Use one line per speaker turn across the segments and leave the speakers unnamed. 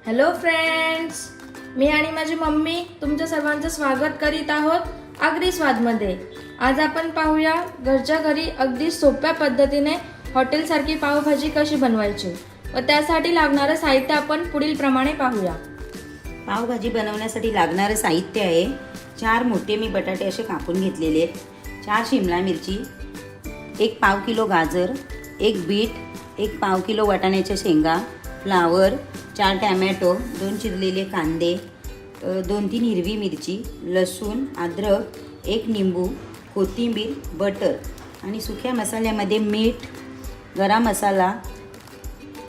Hello friends, मी आणि माझी mummy तुमच्या सर्वांचं स्वागत करीत आहोत आगरी स्वादमध्ये। आज आपण पाहूया घरच्या घरी अगदी सोप्या पद्धतीने हॉटेलसारखी पावभाजी कशी बनवायची व त्यासाठी लागणारे साहित्य आपण पुढील प्रमाणे पाहूया।
पावभाजी बनवण्यासाठी लागणारे साहित्य आहे 4 मोठे मी बटाटे असे कापून घेतलेले आहेत, 4 शिमला मिरची, 1 पाव किलो गाजर, 1 बीट, 1 पाव किलो वाटाण्याच्या शेंगा, फ्लावर, 4 टॅमॅटो, 2 चिरलेले कांदे, 2-3 हिरवी मिरची, लसूण, अद्रक, 1 निंबू, कोथिंबीर, बटर आणि सुक्या मसाल्यामध्ये मीठ, गरम मसाला,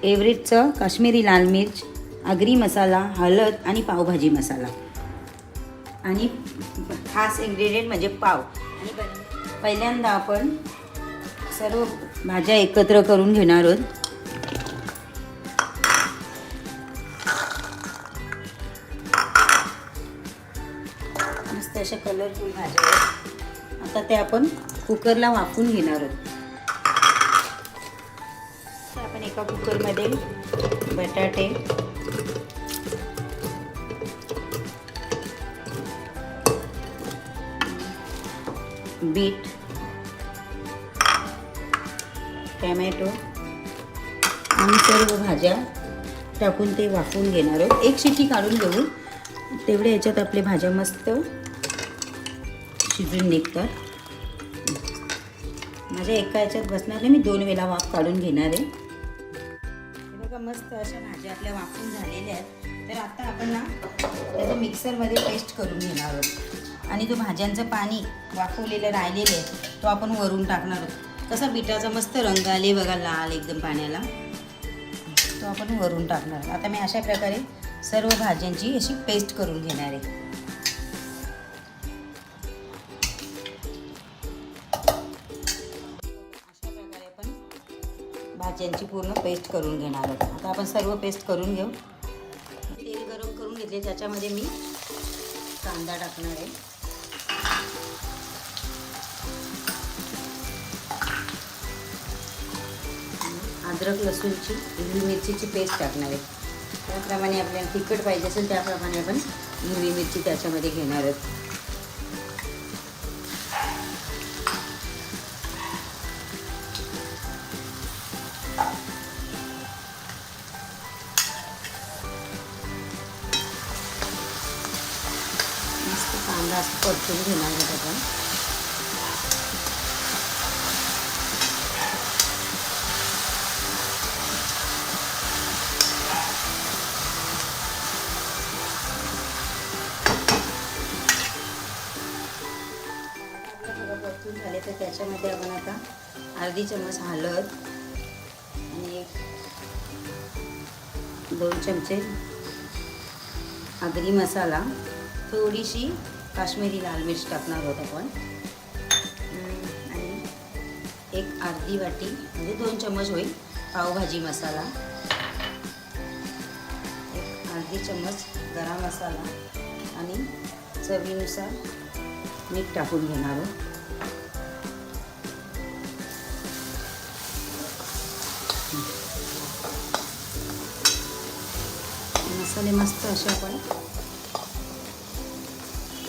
एव्हरेस्टचं काश्मीरी लाल मिर्च, आगरी मसाला, हळद आणि पावभाजी मसाला आणि खास इन्ग्रेडियंट म्हणजे पाव। आणि पहिल्यांदा आपण सर्व भाज्या एकत्र करून घेणार आहोत। मस्त अशा कलरफुल भाज्या आहेत। आता ते आपण कुकरला वाफवून घेणार आहोत। आपण एका कुकरमध्ये बटाटे, बीट, टॅमॅटो आणि सर्व भाज्या टाकून ते वाफवून घेणार आहोत। 1 शिट्टी काढून घेऊ, तेवढ्या याच्यात आपल्या भाज्या मस्त शिजून निघतात। माझ्या एका याच्यात बसणार नाही, मी 2 वेळा वाफ काढून घेणार आहे। हे बघा, मस्त अशा भाज्या आपल्या वाफून झालेल्या आहेत। तर आता आपण ना त्याचं मिक्सरमध्ये पेस्ट करून घेणार आहोत आणि जो भाज्यांचं पाणी वाफवलेलं राहिलेलं आहे तो आपण वरून टाकणार आहोत। कसा बिटाचा मस्त रंग आले बघा, लाल एकदम पाण्याला, तो आपण वरून टाकणार। आता मी अशा प्रकारे सर्व भाज्यांची अशी पेस्ट करून घेणार आहे। अशा प्रकारे आपण भाज्यांची पूर्ण पेस्ट करून घेणार आहोत। आता आपण सर्व पेस्ट करून घेऊ। तेल गरम करून घेतले, त्याच्यामध्ये मी कांदा टाकणार आहे, अद्रक लसूणची हिरवी मिरचीची पेस्ट टाकणार आहे। त्याप्रमाणे आपल्याला तिखट पाहिजे असेल त्याप्रमाणे आपण हिरवी मिरची त्याच्यामध्ये घेणार आहोत। मस्त कांदा असं परतून घेणार आहोत आपण। परतून झाले तर त्याच्यामध्ये आपण आता अर्धी चम्मच हळद आणि 2 चमचे आगरी मसाला, थोडीशी काश्मीरी लाल मिर्च टाकणार आहोत आपण आणि 1 अर्धी वाटी म्हणजे 2 चम्मच होईल पावभाजी मसाला, 1 अर्धी चम्मच गरम मसाला आणि चवीनुसार मीठ टाकून घेणार आहोत। मसाले मस्त असे आपण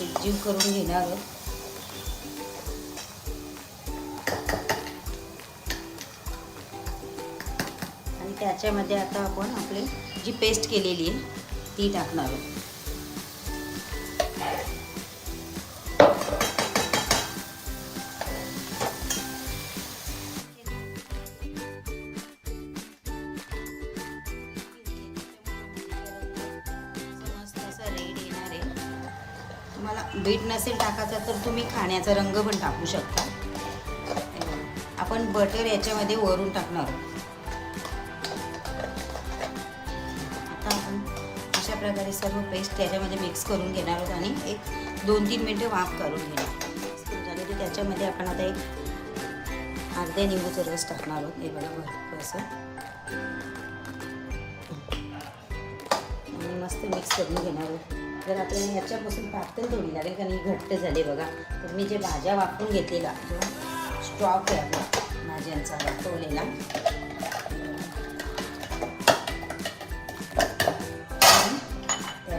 एकजीव करून घेणार आहोत। आणि त्याच्यामध्ये आता आपण आपली जी पेस्ट केलेली आहे ती टाकणार आहोत। तुम्हाला बीट नसेल टाकायचा तर तुम्ही खाण्याचा रंग पण टाकू शकता। आपण बटर याच्यामध्ये वरून टाकणार आहोत। आता आपण अशा प्रकारे सर्व पेस्ट त्याच्यामध्ये मिक्स करून घेणार आहोत आणि 1-2-3 मिनिटं वाफ करून घेणार झाले तर त्याच्यामध्ये आपण आता 1 अर्ध्या निंबूचा रस टाकणार आहोत। हे बघा, भरपूर असं आणि मस्त मिक्स करून घेणार आहोत। जर आपल्याला ह्याच्यापासून पातळ थोडी लागेल कारण ही घट्ट झाली बघा, तर मी जे भाज्या वाफवून घेतलेला जो स्टॉक आहे आपला भाज्यांचा वाफवलेला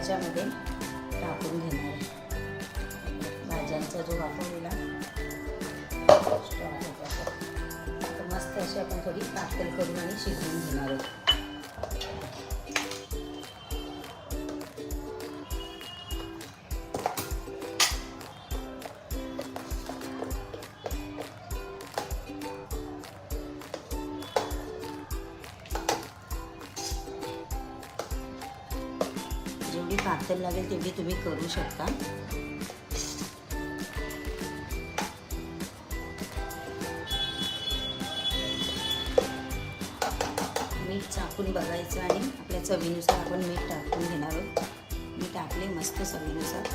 याच्यामध्ये टाकून घेणार आहे. भाज्यांचा जो वापरलेला स्टॉक होता तर मस्त अशी आपण थोडी पातळ करून आणि शिजवून घेणार आहोत. जेवढी पातळ लागेल तेवढी तुम्ही करू शकता. मीठ चाकून बघायचं आणि आपल्या चवीनुसार आपण मीठ टाकून घेणार आहोत. मी टाकले मस्त चवीनुसार.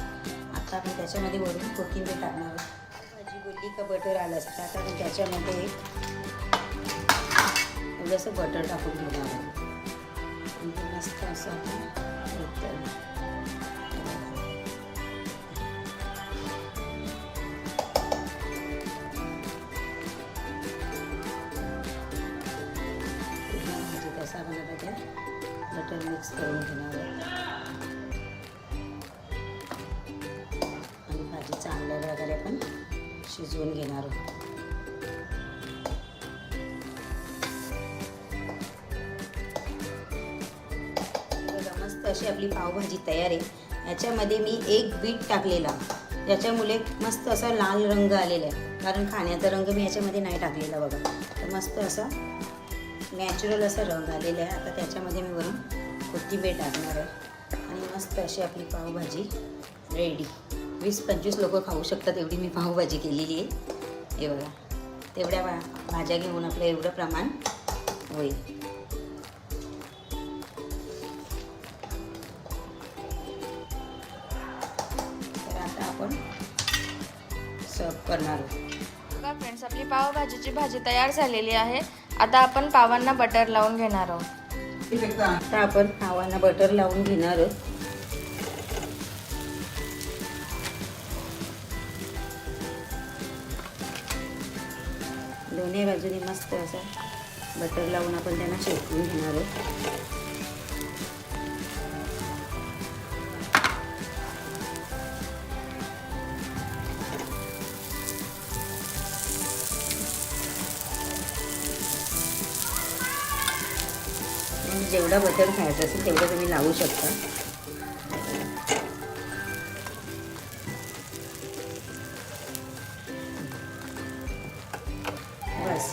आता आपण त्याच्यामध्ये वरून कोथिंबीर टाकणार आहोत. भाजी बोलली का बटर आलं असतं. आता आपण त्याच्यामध्ये थोडंसं बटर टाकून घेणार आहोत. म्हणजे मस्त असं आपण तसा बनवता त्यात बटर मिक्स करून घेणार आणि भाजी चांगल्या प्रकारे आपण शिजवून घेणार आहोत. मस्त अशी आपली पावभाजी तयार आहे. याच्यामध्ये मी एक बीट टाकलेला, ज्याच्यामुळे मस्त असा लाल रंग आलेला आहे. कारण खाण्याचा रंग मी याच्यामध्ये नाही टाकलेला बघा. तर मस्त असा नॅचरल असा रंग आलेला आहे. आता त्याच्यामध्ये मी वरून कोथिंबीर टाकणार आहे आणि मस्त अशी आपली पावभाजी रेडी. 20-25 लोक खाऊ शकतात एवढी मी पावभाजी केलेली आहे. हे बघा, तेवढ्या भाज्या घेऊन आपलं एवढं प्रमाण होईल. तर आता आपण सर्व करणार आहोत.
बघा फ्रेंड्स, आपली पावभाजीची भाजी तयार झालेली आहे. आता आपण पावांना बटर लावून घेणार आहोत.
आता आपण पावांना बटर लावून घेणार आहोत. दोन्ही बाजूने मस्त असं बटर लावून आपण त्यांना शेकून घेणार आहोत. जेवढा बटर खायचा असेल तेवढं तुम्ही लावू शकता. बस.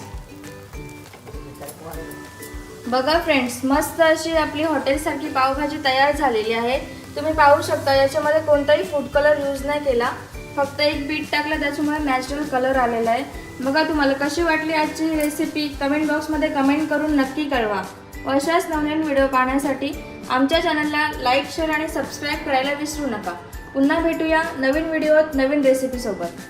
बघा फ्रेंड्स, मस्त अशी आपली हॉटेलसारखी पावभाजी तयार झालेली आहे. तुम्ही पाहू शकता याच्यामध्ये कोणताही फूड कलर यूज नाही केला. फक्त एक बीट टाकलं, त्याच्यामुळे नॅचरल कलर आलेला आहे. बघा, तुम्हाला कशी वाटली आजची रेसिपी कमेंट बॉक्समध्ये कमेंट करून नक्की कळवा. अशाच नवीन व्हिडिओ पाहण्यासाठी आमच्या चॅनलला लाईक, शेअर आणि सबस्क्राईब करायला विसरू नका. पुन्हा भेटूया नवीन व्हिडिओत नवीन रेसिपीसोबत.